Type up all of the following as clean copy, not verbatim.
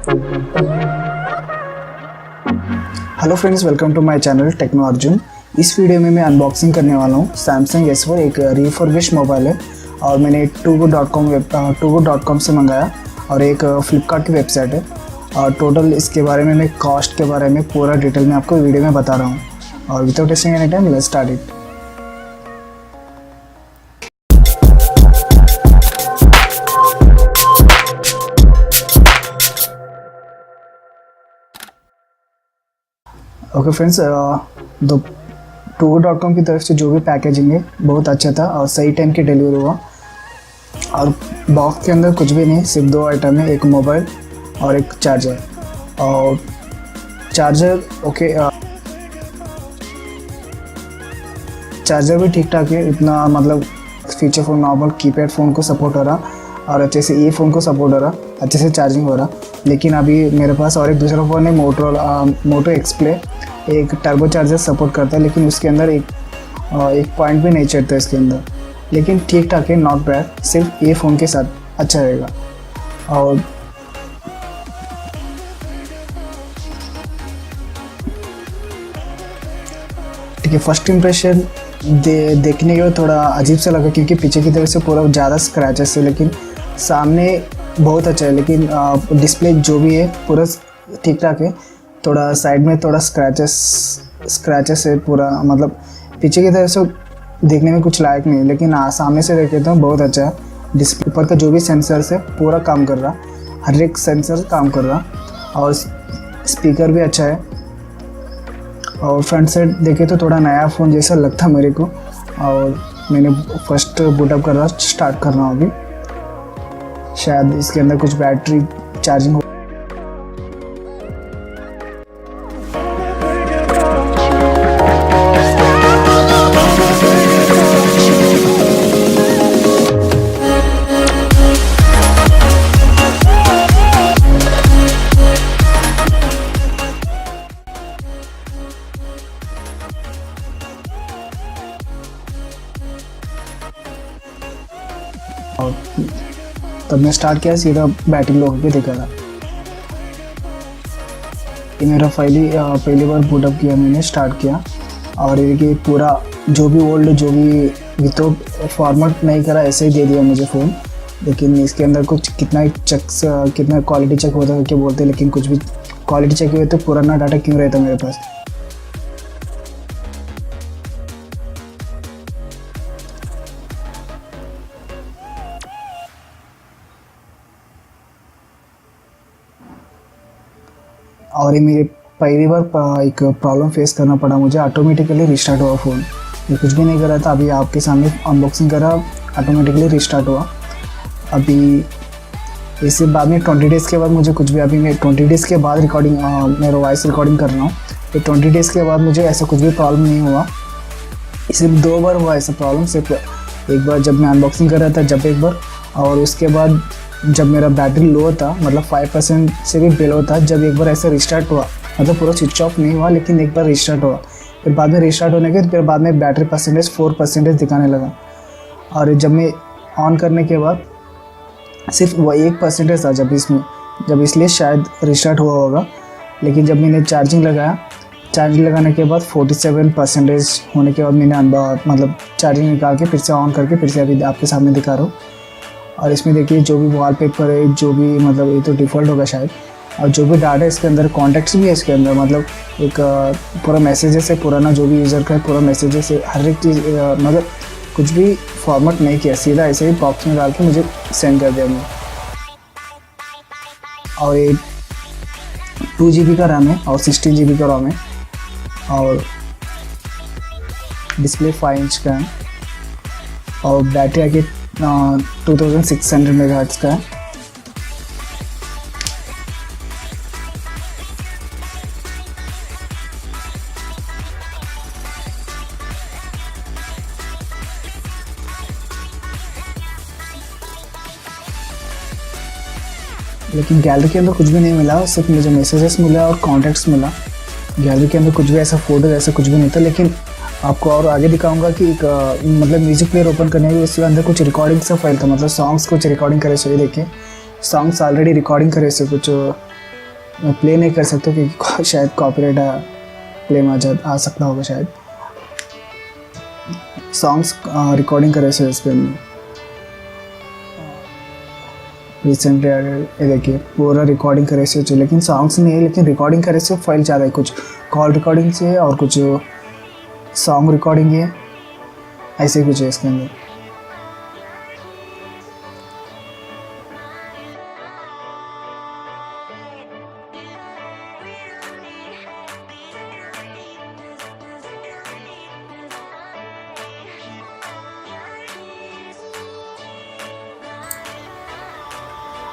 Hello friends, welcome to my channel techno Arjun. इस video में मैं अनबॉक्सिंग करने वाला हूँ सैमसंग S4। एक रिफर्बिश मोबाइल है और मैंने toogo.com से मंगाया और एक फ्लिपकार्ट की वेबसाइट है। और टोटल इसके बारे में मैं कॉस्ट के बारे में पूरा डिटेल में आपको वीडियो में बता रहा हूँ। और without wasting any time let's start it. Okay friends, toogo.com की तरफ से जो भी पैकेजिंग है बहुत अच्छा था और सही टाइम के डिलीवर हुआ। और बॉक्स के अंदर कुछ भी नहीं, सिर्फ 2 आइटम है, एक मोबाइल और एक चार्जर। और चार्जर चार्जर भी ठीक ठाक है, इतना मतलब feature phone normal keypad phone को सपोर्ट हो रहा और अच्छे से ये फ़ोन को सपोर्ट हो रहा, अच्छे से चार्जिंग हो रहा। लेकिन अभी मेरे पास और एक दूसरा फ़ोन है मोटो एक्स प्ले, एक टर्बो चार्जर सपोर्ट करता है, लेकिन उसके अंदर एक पॉइंट भी नहीं चढ़ता इसके अंदर। लेकिन ठीक ठाक है, नॉट बैड, सिर्फ ये फ़ोन के साथ अच्छा रहेगा। और ठीक है, फर्स्ट इम्प्रेशन देखने के बाद थोड़ा अजीब सा लगा क्योंकि पीछे की तरफ से पूरा ज़्यादा स्क्रैचेस है, लेकिन सामने बहुत अच्छा है। लेकिन डिस्प्ले जो भी है पूरा ठीक ठाक है, थोड़ा साइड में थोड़ा स्क्रैचेस है पूरा, मतलब पीछे की तरफ से देखने में कुछ लायक नहीं है, लेकिन सामने से देखे तो बहुत अच्छा है। डिस्प्ले ऊपर का जो भी सेंसर है पूरा काम कर रहा, हर एक सेंसर काम कर रहा और स्पीकर भी अच्छा है। और फ्रंट साइड देखे तो थोड़ा नया फ़ोन जैसा लगता मेरे को। और मैंने फर्स्ट बूटअप कर रहा, स्टार्ट कर रहा हूँ अभी। शायद इसके अंदर कुछ बैटरी चार्जिंग हो। और तब मैं स्टार्ट किया, सीधा बैटरी लो होकर देखा था। ये मेरा पहली बार बूटअप किया, मैंने स्टार्ट किया। और ये कि पूरा जो भी ओल्ड जो भी विदाउट फॉर्मेट नहीं करा ऐसे ही दे दिया मुझे फ़ोन। लेकिन इसके अंदर कुछ कितना क्वालिटी चेक होता है क्या बोलते हैं, लेकिन कुछ भी क्वालिटी चेक हुए तो पुराना डाटा क्यों रहता मेरे पास। और ये मेरे पहली बार एक प्रॉब्लम फेस करना पड़ा मुझे, ऑटोमेटिकली रिस्टार्ट हुआ फ़ोन। ये कुछ भी नहीं कर रहा था, अभी आपके सामने अनबॉक्सिंग करा, ऑटोमेटिकली रिस्टार्ट हुआ। अभी इसके बाद में 20 डेज़ के बाद मुझे कुछ भी, अभी मैं 20 डेज़ के बाद मेरा वॉइस रिकॉर्डिंग कर रहा हूँ, तो 20 डेज़ के बाद मुझे ऐसा कुछ भी प्रॉब्लम नहीं हुआ। सिर्फ 2 बार हुआ ऐसा प्रॉब्लम, सिर्फ एक बार जब मैं अनबॉक्सिंग कर रहा था जब एक बार, और उसके बाद जब मेरा बैटरी लो था, मतलब 5% से भी बिलो था, जब एक बार ऐसे रिस्टार्ट हुआ, मतलब पूरा स्विच ऑफ नहीं हुआ लेकिन एक बार रिस्टार्ट हुआ। फिर बाद में रिस्टार्ट होने के फिर बाद में बैटरी परसेंटेज 4% दिखाने लगा। और जब मैं ऑन करने के बाद सिर्फ वो 1% था जब इसलिए शायद रिस्टार्ट हुआ होगा। लेकिन जब मैंने चार्जिंग लगाने के बाद 47% होने के बाद मैंने मतलब चार्जिंग निकाल के फिर से ऑन करके फिर से अभी आपके सामने दिखा रहा हूँ। और इसमें देखिए जो भी वॉलपेपर है, जो भी मतलब ये तो डिफ़ॉल्ट होगा शायद, और जो भी डाटा इसके अंदर, कॉन्टैक्ट्स भी है इसके अंदर, मतलब एक पूरा मैसेजेस है, पुराना जो भी यूज़र का है पूरा मैसेजेस है, हर एक चीज़, मतलब कुछ भी फॉर्मेट नहीं किया, सीधा ऐसे ही बॉक्स में डाल के मुझे सेंड कर दिया मैंने। और ये 2 GB का रैम है और 16 GB का रोम है और डिस्प्ले 5 इंच का है और बैटरी आके 2600 मेगाहर्ट्ज़ का है। लेकिन गैलरी के अंदर कुछ भी नहीं मिला, सिर्फ मुझे मैसेजेस मिला और कॉन्टैक्ट्स मिला। गैलरी के अंदर कुछ भी ऐसा फोटो ऐसा कुछ भी नहीं था। लेकिन आपको और आगे दिखाऊंगा कि एक मतलब म्यूजिक प्लेयर ओपन करने के उसके अंदर कुछ रिकॉर्डिंग सा फाइल था, मतलब सॉन्ग्स कुछ रिकॉर्डिंग करे। सो ये देखिए सॉन्ग्स ऑलरेडी रिकॉर्डिंग करे से कुछ मैं प्ले नहीं कर सकता क्योंकि शायद कॉपीराइट क्लेम आ सकता होगा शायद। सॉन्ग्स रिकॉर्डिंग करे से इस पर रिसेंटली ये देखिए पूरा रिकॉर्डिंग करे से, लेकिन सॉन्ग्स नहीं है, लेकिन रिकॉर्डिंग करे से फाइल ज़्यादा है, कुछ कॉल रिकॉर्डिंग से है और कुछ सॉन्ग रिकॉर्डिंग है, ऐसे कुछ है इसके अंदर।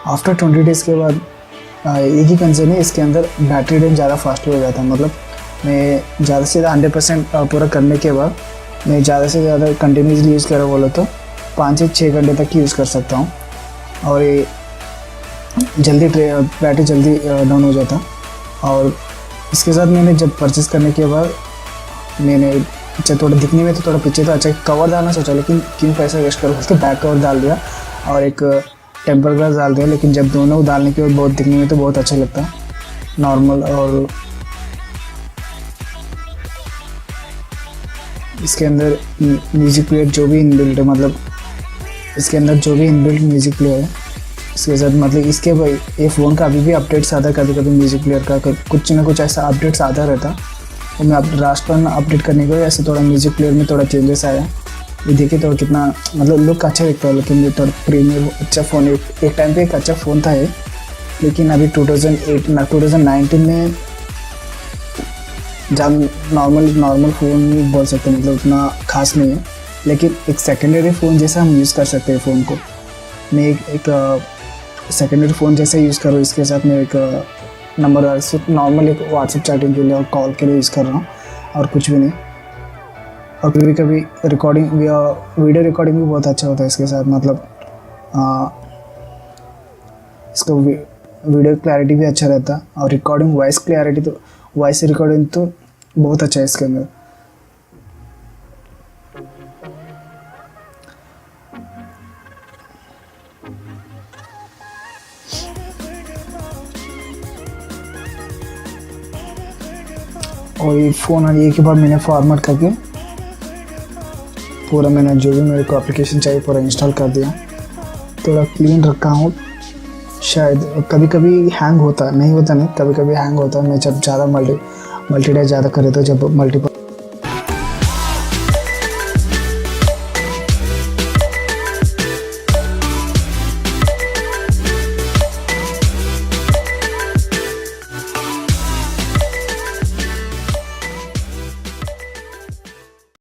आफ्टर 20 डेज़ के बाद एक ही कंसर्न है, इसके अंदर बैटरी ड्रेन ज़्यादा फास्ट हो जाता है। मतलब मैं ज़्यादा से ज़्यादा 100% पूरा करने के बाद मैं ज़्यादा से ज़्यादा कंटिन्यूसली यूज़ करा बोलो तो 5 से 6 घंटे तक यूज़ कर सकता हूँ और ये जल्दी बैटरी जल्दी डाउन हो जाता। और इसके साथ मैंने जब परचेस करने के बाद मैंने अच्छा थोड़ा दिखने में तो थोड़ा पीछे था, अच्छा कवर डालना सोचा लेकिन क्यों पैसा वेस्ट करो, उसके बैक कवर डाल दिया और एक टेम्पर ग्लास डाल दिया। लेकिन जब दोनों डालने के बाद बहुत दिखने में तो बहुत अच्छा लगता नॉर्मल। और इसके अंदर म्यूज़िक प्लेयर जो भी इनबिल्ट है, मतलब इसके अंदर जो भी इनबिल्ट म्यूज़िक प्लेयर है इसके साथ, मतलब इसके भाई ये फ़ोन का अभी भी अपडेट्स आता है, कभी कभी म्यूज़िक प्लेयर का कुछ ना कुछ ऐसा अपडेट्स आता रहता। तो मैं अब लास्ट में अपडेट करने के बाद ऐसे थोड़ा म्यूज़िक प्लेयर में थोड़ा चेंजेस आया। ये देखिए तो कितना मतलब लुक अच्छा दिखता है, लेकिन ये थोड़ा प्रीमियम अच्छा फ़ोन है। एक टाइम पे एक अच्छा फ़ोन था ये, लेकिन अभी 2019 में जब नॉर्मल फ़ोन नहीं बोल सकते, मतलब उतना खास नहीं है, लेकिन एक सेकेंडरी फ़ोन जैसा हम यूज़ कर सकते हैं फ़ोन को। मैं एक सेकेंडरी फ़ोन जैसा यूज़ कर रहा हूँ। इसके साथ मैं एक नंबर सिर्फ नॉर्मल एक व्हाट्सएप चैटिंग के लिए और कॉल के लिए यूज़ कर रहा हूँ और कुछ भी नहीं। और कभी कभी रिकॉर्डिंग वीडियो रिकॉर्डिंग भी बहुत अच्छा होता है इसके साथ, मतलब इसका वीडियो क्लैरिटी भी अच्छा रहता है और रिकॉर्डिंग वॉइस क्लैरिटी तो वॉइस रिकॉर्डिंग तो बहुत अच्छा है इसके अंदर। और ये फ़ोन एक ही बार मैंने फॉर्मेट करके पूरा मैंने जो भी मेरे को एप्लीकेशन चाहिए पूरा इंस्टॉल कर दिया, थोड़ा क्लीन रखा हूँ। शायद कभी कभी हैंग होता नहीं, कभी कभी हैंग होता है। मैं जब ज़्यादा मल्टीटास्क ज़्यादा करे तो जब मल्टीपल